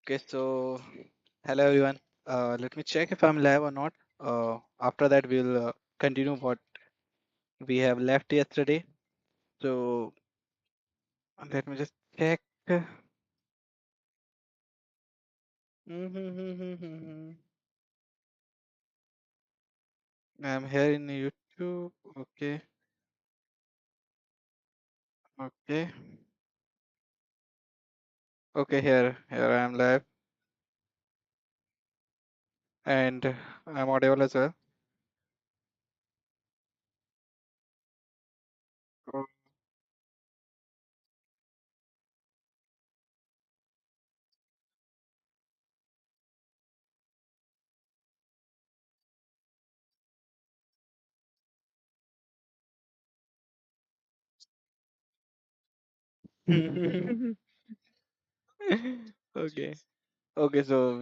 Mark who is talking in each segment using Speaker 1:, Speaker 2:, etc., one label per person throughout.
Speaker 1: Okay, so hello everyone. Let me check if I'm live or not. After that, we'll continue what we have left yesterday. So let me just check. I'm here in YouTube. Okay, okay, okay. Here I am live, and I'm audible as well. Okay, okay. So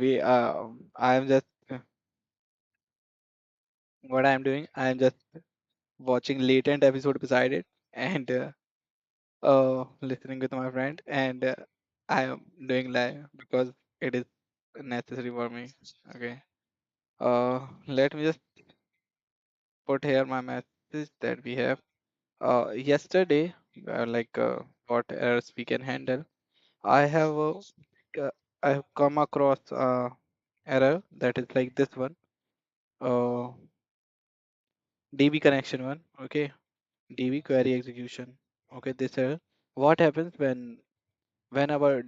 Speaker 1: I'm just what I'm doing. I'm just watching latent episode beside it, and listening with my friend, and I am doing live because it is necessary for me. Okay. Let me just put here my message that we have. Yesterday, what errors we can handle. I have uh, I have come across error that is like this one. Uh, DB connection one. Okay. DB query execution. Okay. This error. What happens when when our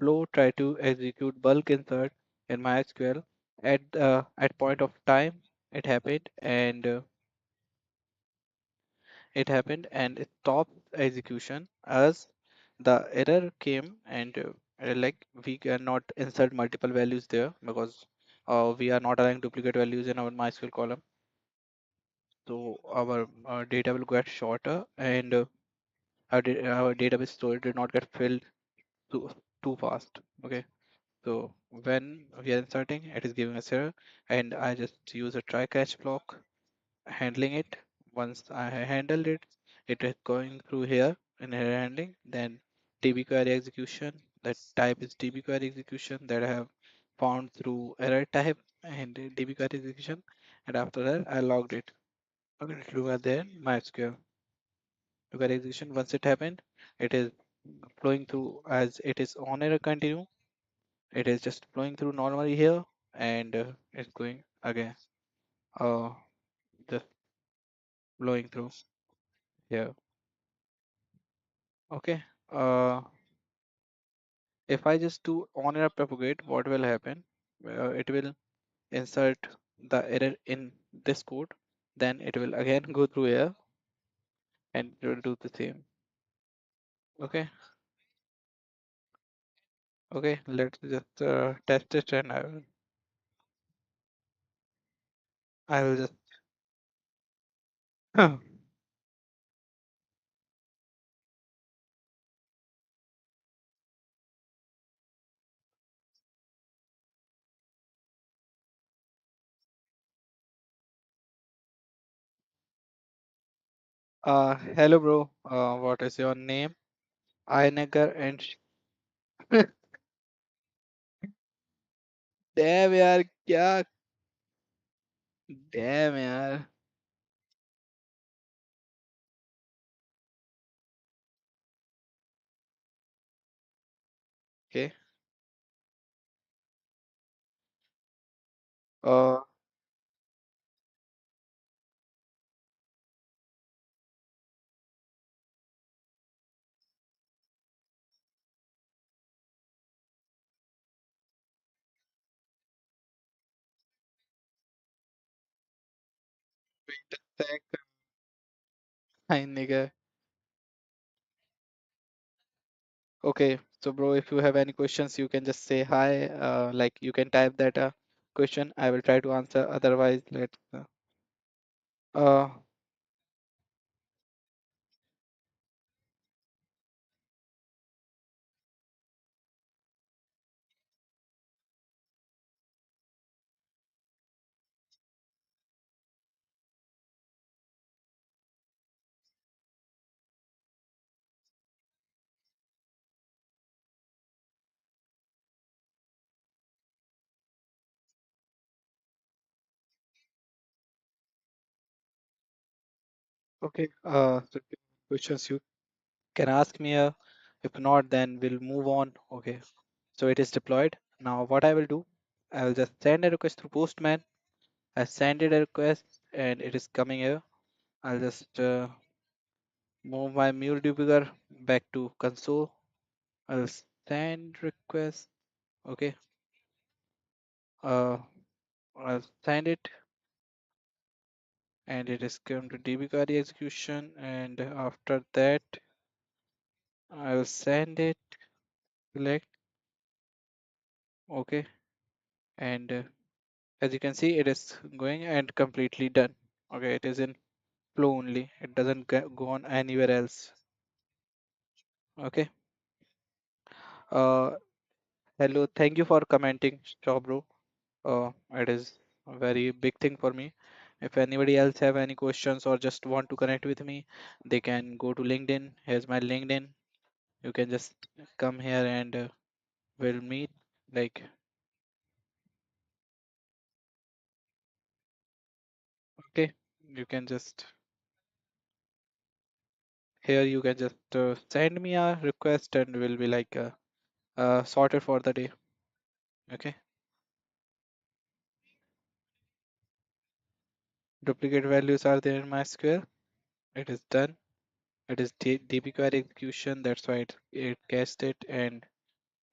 Speaker 1: flow try to execute bulk insert in MySQL at point of time it happened and it stopped execution as the error came and like we cannot insert multiple values there because we are not allowing duplicate values in our MySQL column, so our data will get shorter and our database storage did not get filled too, too fast. Okay. So when we are inserting, it is giving us error, and I just use a try catch block, handling it. Once I handled it, it is going through here in error handling. Then DB query execution. That type is DB query execution that I have found through error type and DB query execution. And after that, I logged it. Okay, look at there, MySQL query execution. Once it happened, it is flowing through as it is on error continue. It is just flowing through normally here, and it's going again, uh just flowing through here. Okay. uh if I just do on error propagate, what will happen? It will insert the error in this code, then it will again go through here and it will do the same. Okay. Okay, let's just test it, and I will just hello bro, what is your name? Inagar and damn यार क्या damn यार. Okay. Uh, Tech. Hi, nigga. Okay, so bro, if you have any questions, you can just say hi. Like you can type that question. I will try to answer. Otherwise, let's. Uh, Okay. So if you have questions you can ask me. If not, then we'll move on. Okay. So it is deployed. Now what I will do, I will just send a request through Postman. I send it a request and it is coming here. I'll just move my mule debugger back to console. I'll send request. Okay. Uh, I'll send it and it is come to db query execution. And after that, I will send it. Select. Okay. And as you can see, it is going and completely done. Okay. It is in flow only. It doesn't go on anywhere else. Okay. Uh, Hello. Thank you for commenting, Shaw bro. It is a very big thing for me. If anybody else have any questions or just want to connect with me, they can go to LinkedIn. Here's my LinkedIn. You can just come here and we'll meet. Like, okay, you can just here you can just send me a request and we'll be like sorted for the day. Okay. Duplicate values are there in MySQL. It is done. It is DB query execution. That's why it cached it and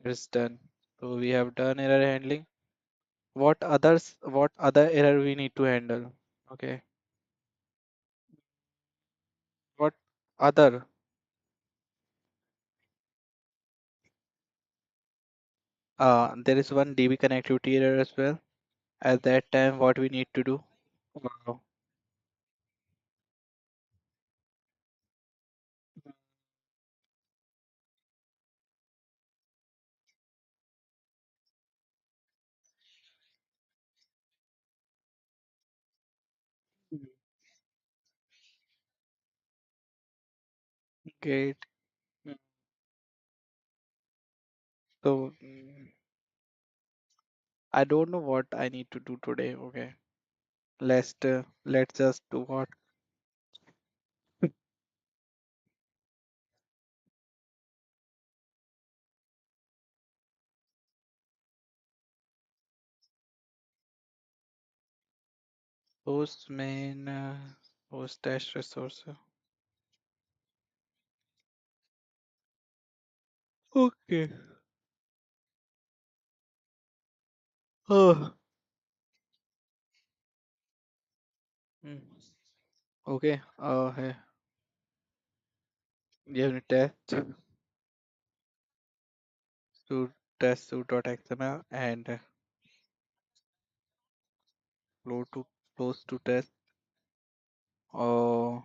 Speaker 1: it's done. So we have done error handling. What other error we need to handle? Okay. What other? There is one DB connectivity error as well. At that time, what we need to do? Wow. Mhm. Great. Mm. So I don't know what I need to do today. Okay. Let's just do what? Host main host dash resource. Okay. Oh. Mm. Okay. Hey, you have to test suite.xml and flow to flows to test. Oh,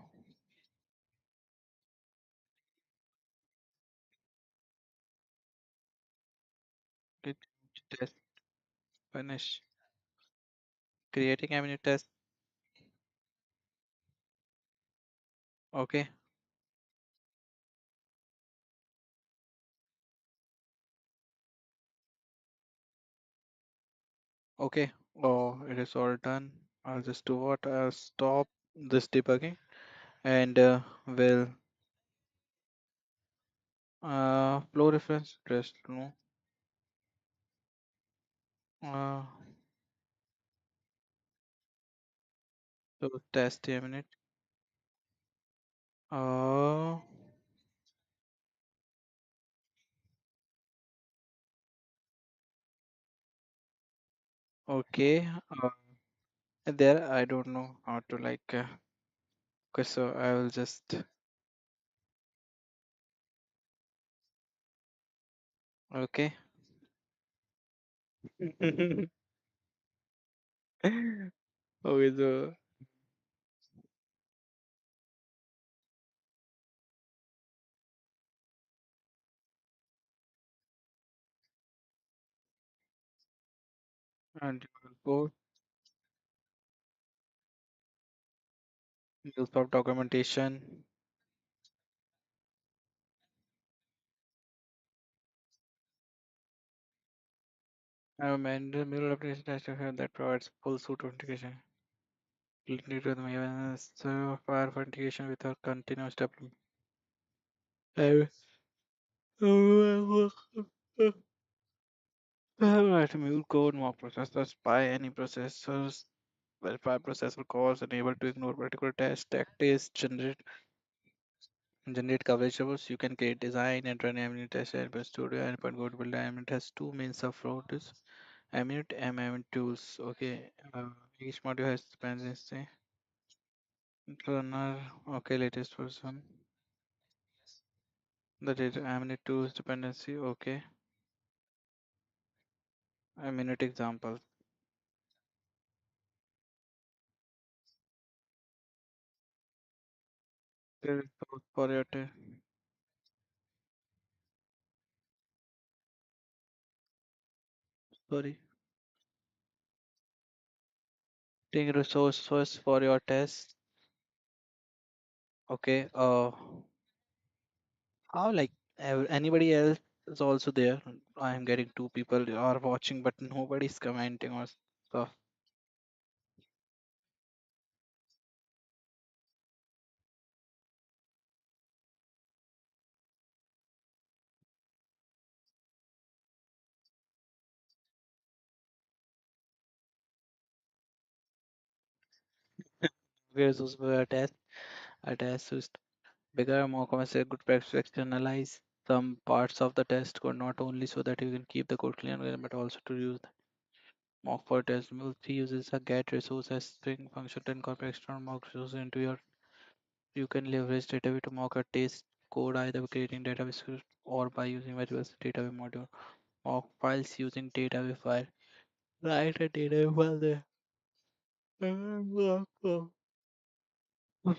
Speaker 1: it test finish creating a unit test. Okay. Okay. Oh, it is all done. I'll just do what? I'll stop this debugging and will flow reference test no. Uh, so test a minute. Uh, okay. There I don't know how to like. Okay, so I will just. Okay. Okay, so and you will go MuleSoft documentation. I amend the Mule application that provides full suite authentication. Linked with my fire authentication with a continuous development. I write mule code mock processors by any processors. Verify processor calls enable to ignore particular test, stack test, generate coverage tables. You can create design and run Aminute test and studio endpoint go to build Aminute has two main subroutines. Aminute and Aminute tools. Okay. Each module has dependency. Runner. Okay, latest version. The data Aminute tools dependency. Okay. Aminute example. Okay, so for your sorry. Take resource first for your test. Okay. How like anybody else is also there? I am getting two people are watching, but nobody's commenting or stuff. Where's those were a test is bigger, more commercial, good practice to externalize some parts of the test code not only so that you can keep the code clean, but also to use the mock for test. Multi uses a get resource as string function to incorporate external mock resources into your. You can leverage DataWeave to mock a test code either by creating database script or by using variables DataWeave module. Mock files using DataWeave file. Write a DataWeave file there. And mock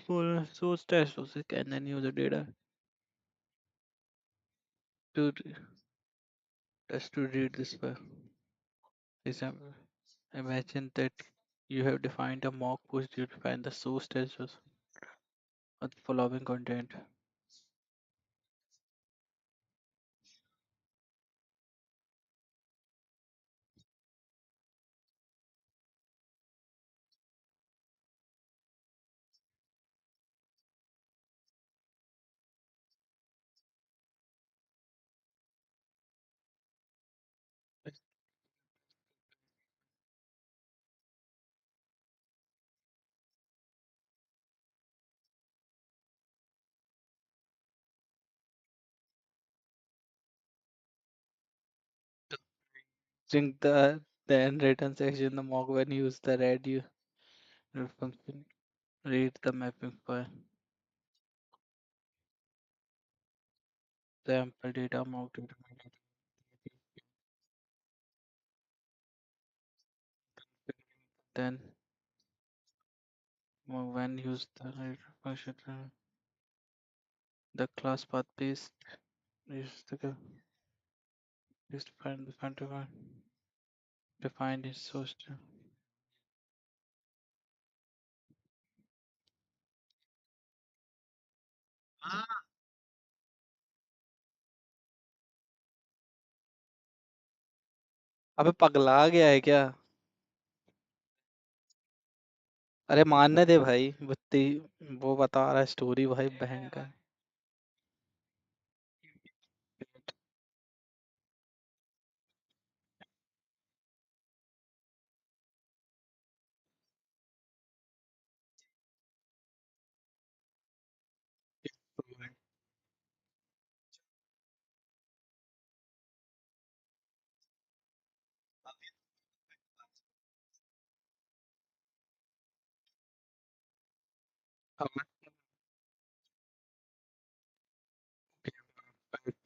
Speaker 1: for a source test logic and then use the data to just to read this file. Example. Imagine that you have defined a mock push to define the source test of the following content. Think the then written section the mock when you use the read you function read the mapping file. Sample data mock data then when use the read function the class path paste use the use to find the function define its source. अबे पगला गया है क्या? अरे मानने दे भाई वो बता रहा है स्टोरी भाई बहन का.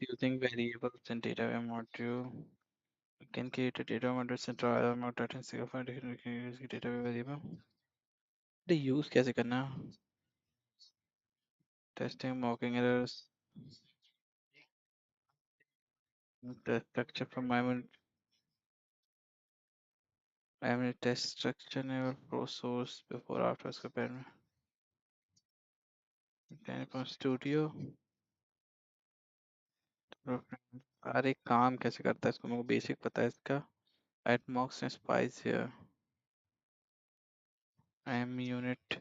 Speaker 1: Using variables and data module. You can create a data module central model data single file use data variable. The use कैसे करना? Testing mocking errors. The structure from I mean test structure never pro source before after compare. Then from studio. अरे काम कैसे करता है इसको मेरे को बेसिक पता है इसका. At mocks and spice here. M unit.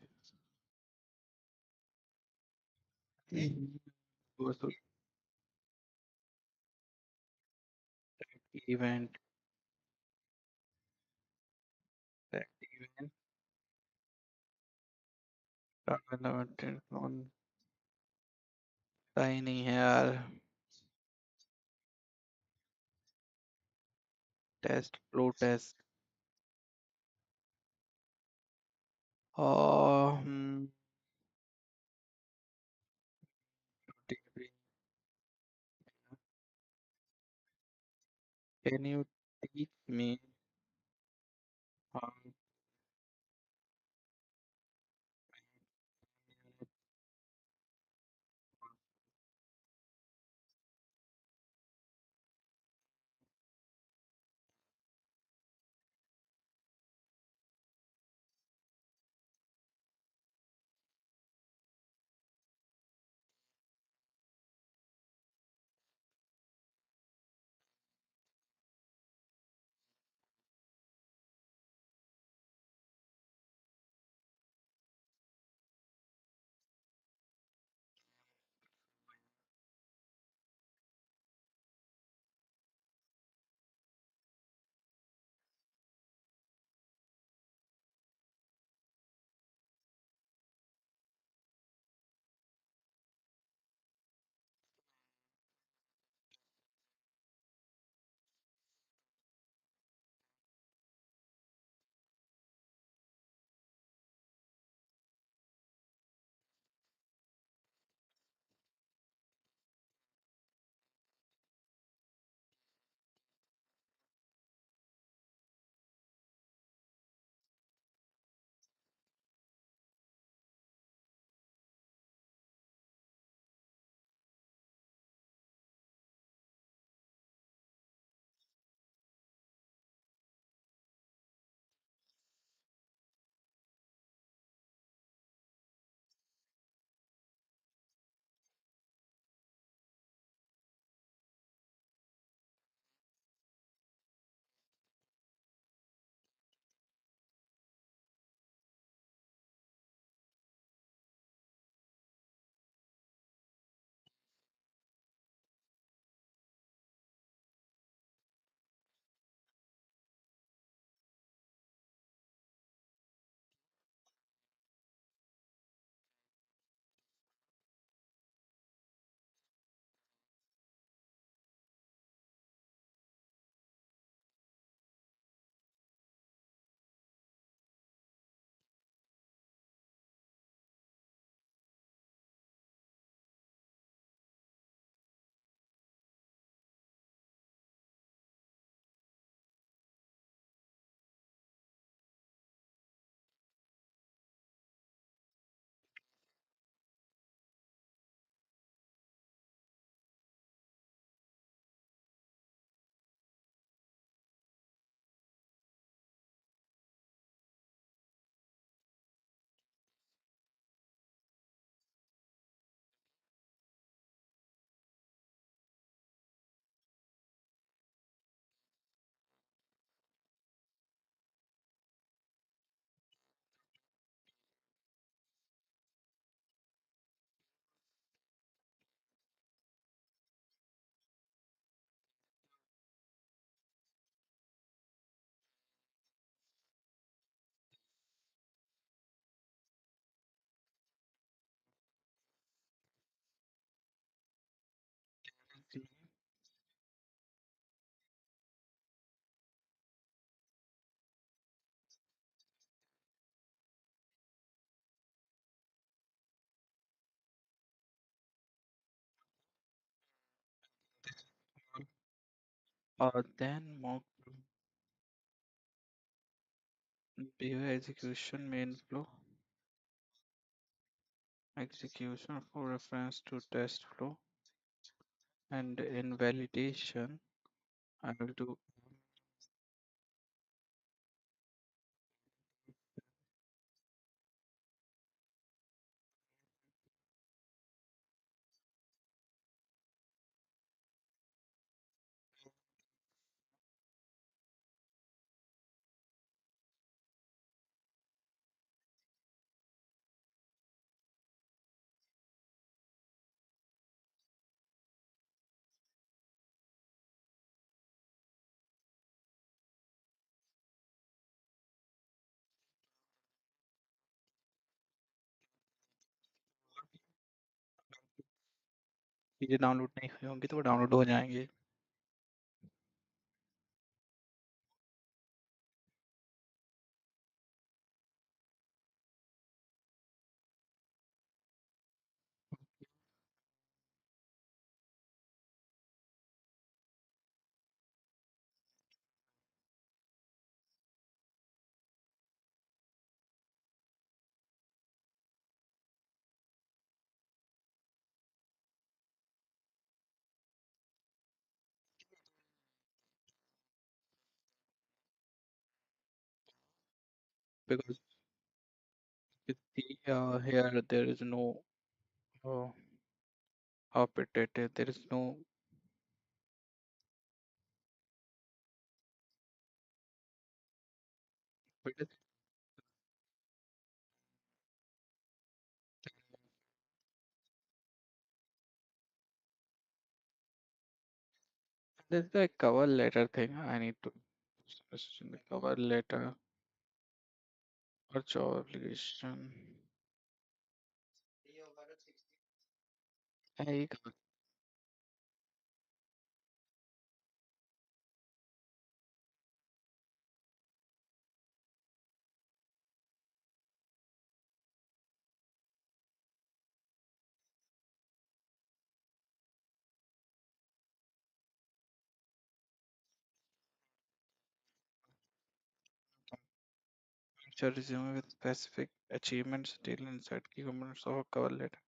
Speaker 1: Mhm. Goes to event. That event. Relevant on tiny here. Test flow test. Oh, delivery. Can you teach me how then mock behavior execution main flow execution for reference to test flow, and in validation I will do चीजें download नहीं हुई होंगी तो वो download हो जाएंगे। Because you see here there is no uh, there is no it is- there's a cover letter thing. I need to specify the cover letter or job application. I share resume with specific achievements still inside key components of a cover letter.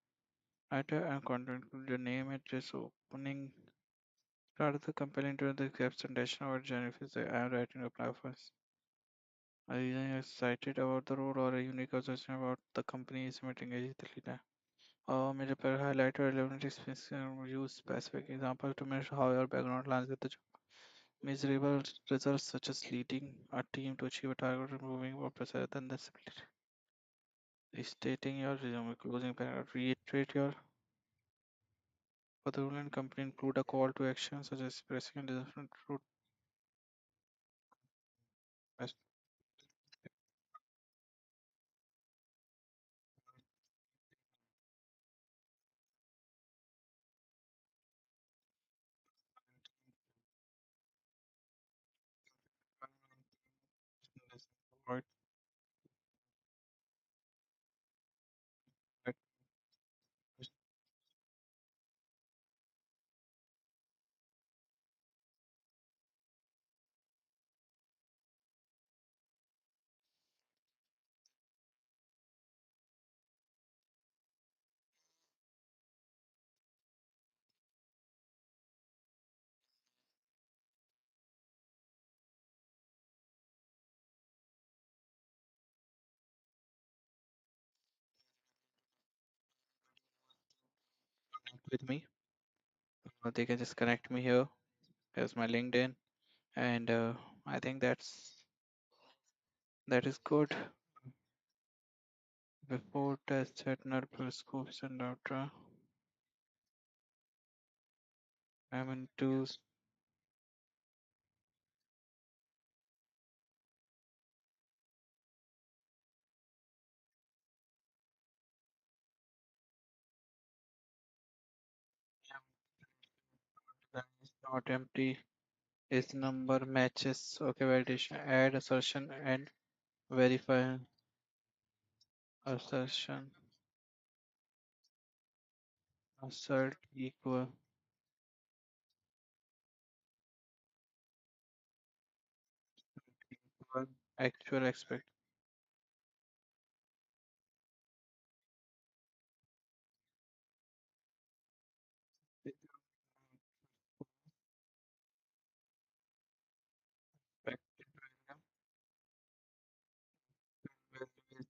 Speaker 1: Writer and content include your name, address, opening, start of the company into the caption dash or journey if I am writing to apply for. A reason you're excited about the role or a unique observation about the company is submitting a leader. मेरे पर highlight relevant experience and use specific examples to measure how your background aligns with the job. Measurable results such as leading a team to achieve a target or moving more precise than the split. Stating your resume, closing paragraph, reiterate your for the role and company include a call to action such as expressing a different route. Best avoid that with me. They can just connect me here. Here's my LinkedIn, and I think that is good. Before test set null plus scopes and outer. I'm into is not empty. Is number matches. Okay, validation. Add assertion and verify assertion. Assert equal equal actual expect. Expected value is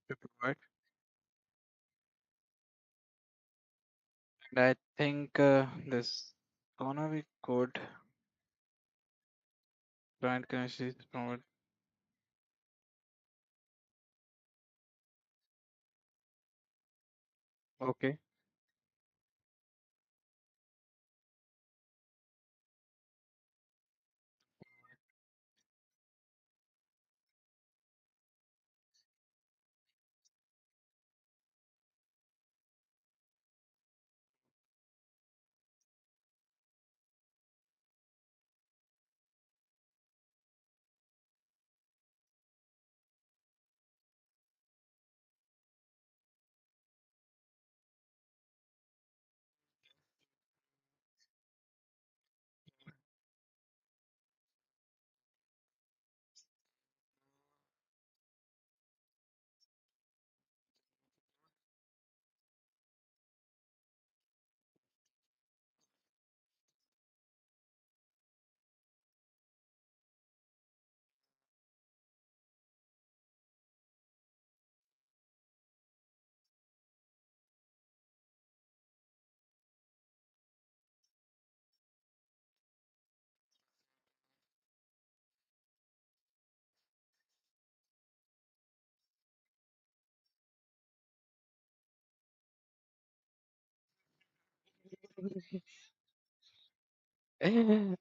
Speaker 1: to provide. And I think this gonna be good. Client connection is provide. Okay.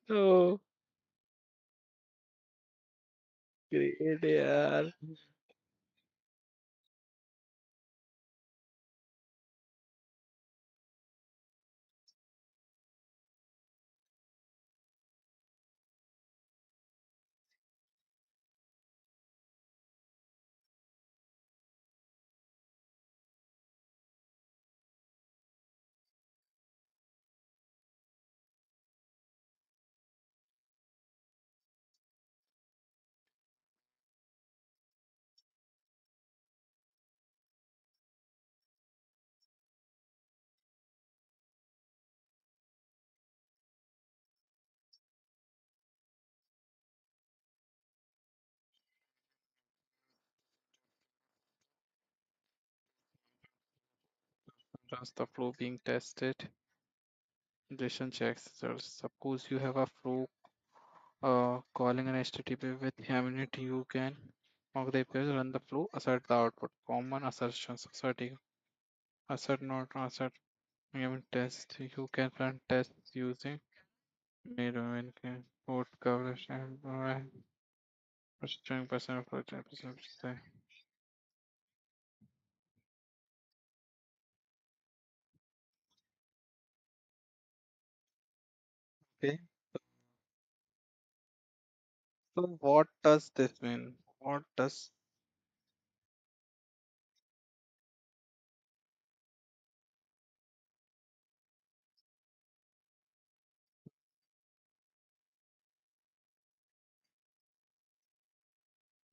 Speaker 1: Oh, great, yaar. Does the flow being tested? Condition checks results. Suppose you have a flow calling an HTTP with Hamlet, you can mock the API, run the flow, assert the output. Common assertions, asserting, assert not assert, given test. You can run tests using mirror code coverage and string percent of project. Okay. So what does this mean? What does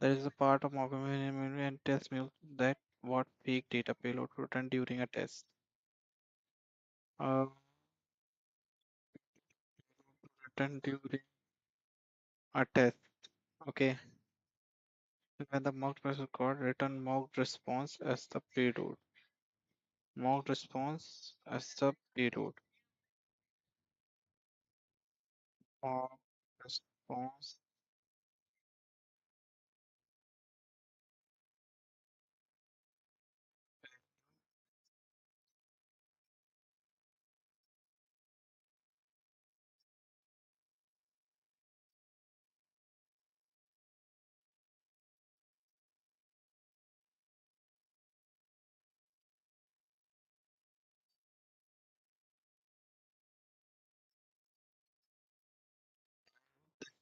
Speaker 1: there is a part of Morgan and tells me that what fake data payload return during a test. Uh, Return during a test. Okay. When the mocked message called, return mocked response as the payload. Mocked response as the payload. Mocked response.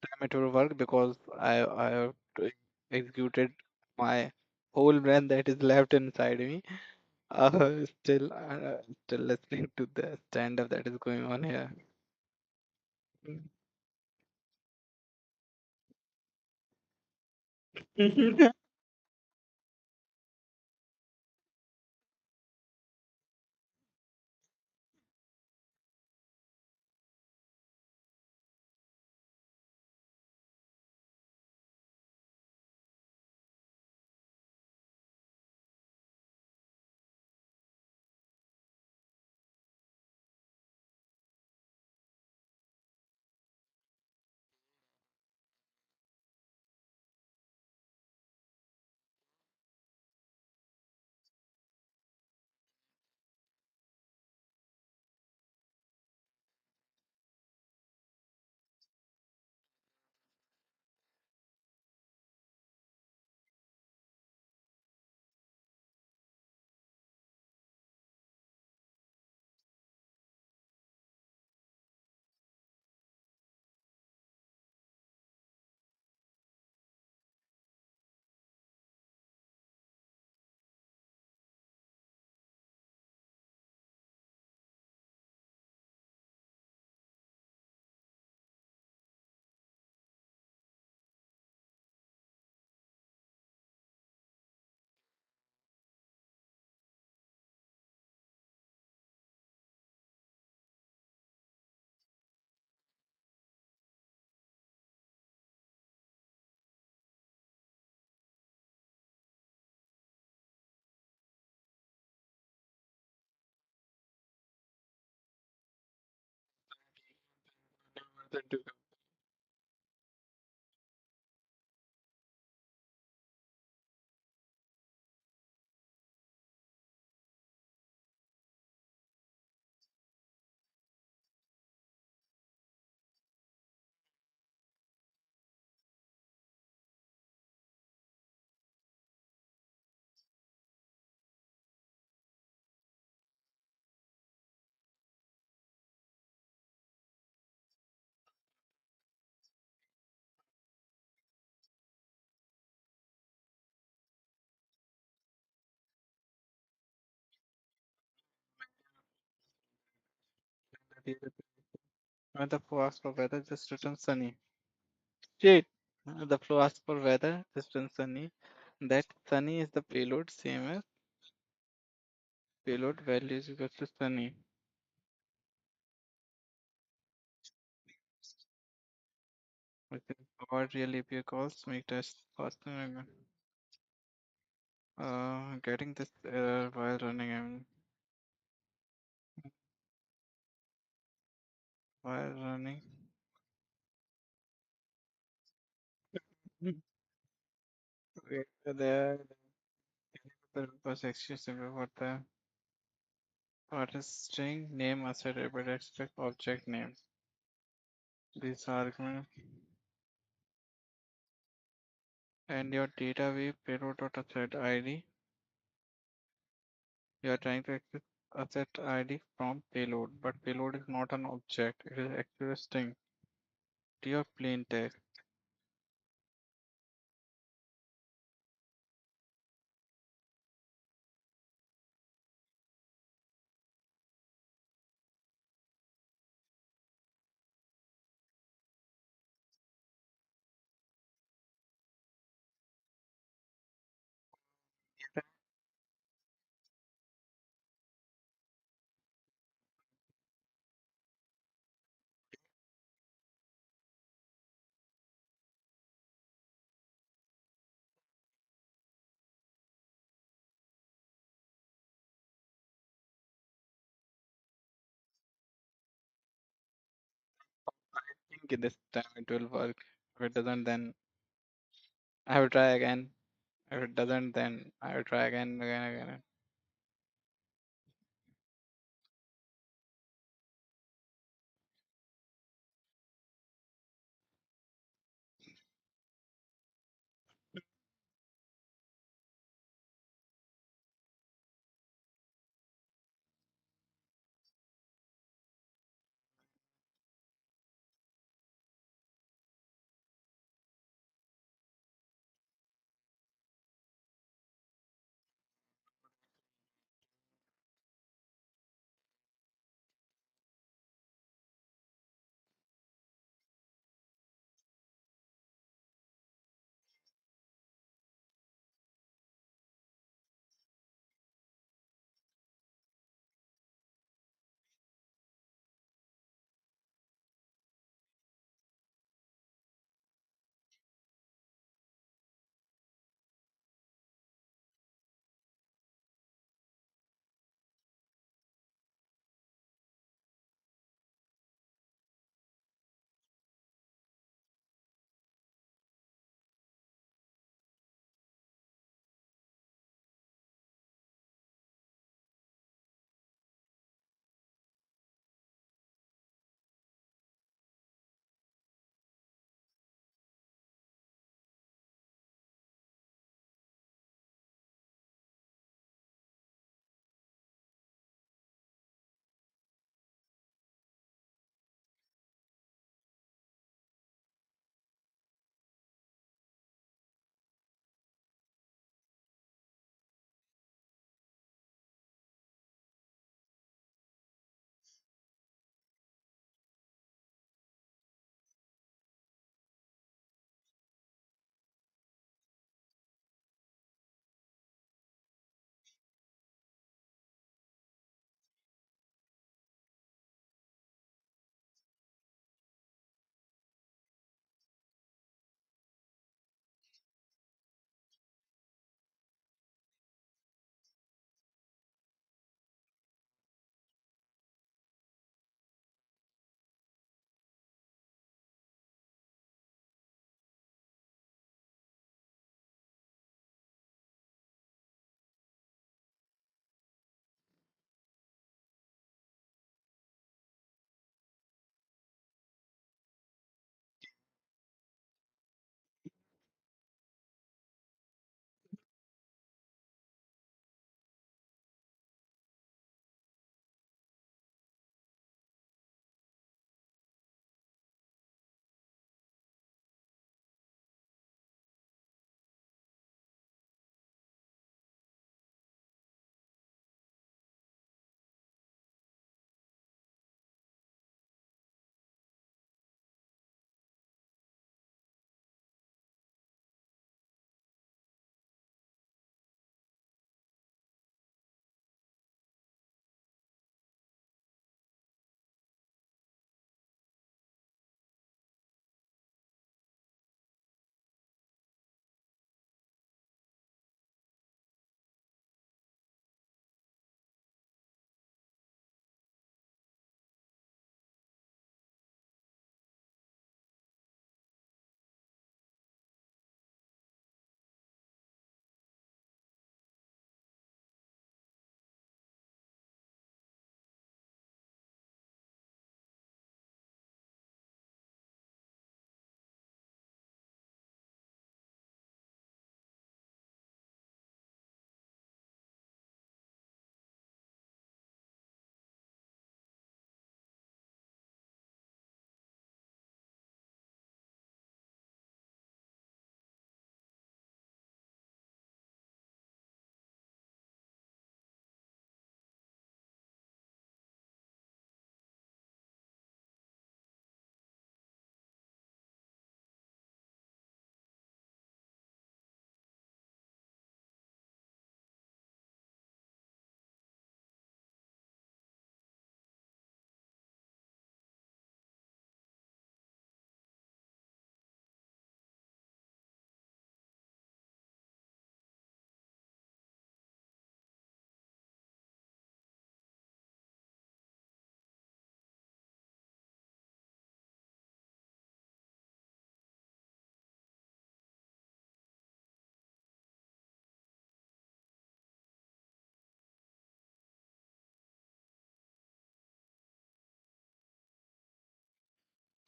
Speaker 1: Time it will work because I have executed my whole brain that is left inside me. Still listening to the stand up that is going on here. When the flow asks for weather, just return sunny. Shit. The flow asks for weather, just return sunny. That sunny is the payload, same as payload value is equal to sunny. Which is what real API calls make tests faster. Getting this error while running, while running. Wait, there was excuse what the part is string name asset but expect object name. This argument and your DataWeave payload.asset ID. You are trying to access asset ID from payload, but payload is not an object. It is actually a string to your plain text. I think this time it will work. If it doesn't, then I will try again. If it doesn't, then I will try again.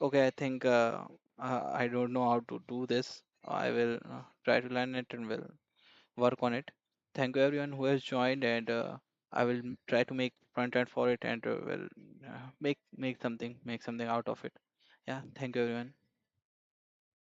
Speaker 1: Okay, I think I don't know how to do this. I will try to learn it and will work on it. Thank you everyone who has joined, and I will try to make front end for it, and will make something out of it. Yeah, thank you everyone.